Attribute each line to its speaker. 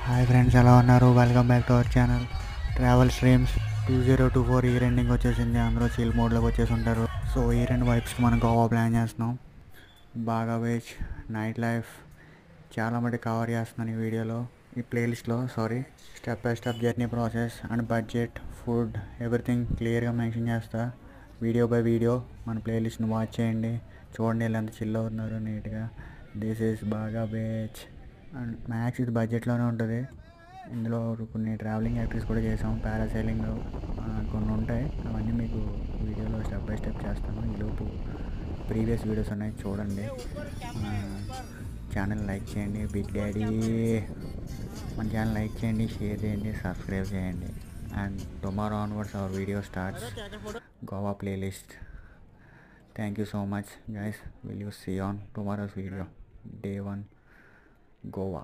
Speaker 1: Hi friends, ఎలా ఉన్నారు? Welcome back to our channel travel streams. 2024 year ending వచ్చేసింది. అందరూ చిల్ మోడ్లోకి వచ్చేసి ఉంటారు. సో ఈ రెండు వైబ్స్కి మనం గోవా ప్లాన్ చేస్తున్నాం. బాగా బీచ్, నైట్ లైఫ్ చాలా మటుకు కవర్ చేస్తున్నాను ఈ వీడియోలో, ఈ ప్లేలిస్ట్లో. Step by step journey process and budget, food, everything క్లియర్గా మెన్షన్ చేస్తా. వీడియో బై వీడియో మన ప్లేలిస్ట్ని వాచ్ చేయండి. చూడండి వీళ్ళు ఎంత చిల్ అవుతున్నారు నీట్గా. దిస్ ఈజ్ బాగా బీచ్ అండ్ మ్యాక్స్ ఇది బడ్జెట్లోనే ఉంటుంది. ఇందులో కొన్ని ట్రావెలింగ్ యాక్టివిటీస్ కూడా చేసాం. పారాసైలింగ్ కొన్ని ఉంటాయి. అవన్నీ మీకు వీడియోలో స్టెప్ బై స్టెప్ చేస్తాను. ఈలోపు ప్రీవియస్ వీడియోస్ ఉన్నాయి, చూడండి. ఛానల్ లైక్ చేయండి. బిగ్ డాడీ మన ఛానల్ లైక్ చేయండి, షేర్ చేయండి, సబ్స్క్రైబ్ చేయండి. And tomorrow onwards hour video starts Goa playlist. Thank you so much guys. Will you see on tomorrow's video, day 1 Goa.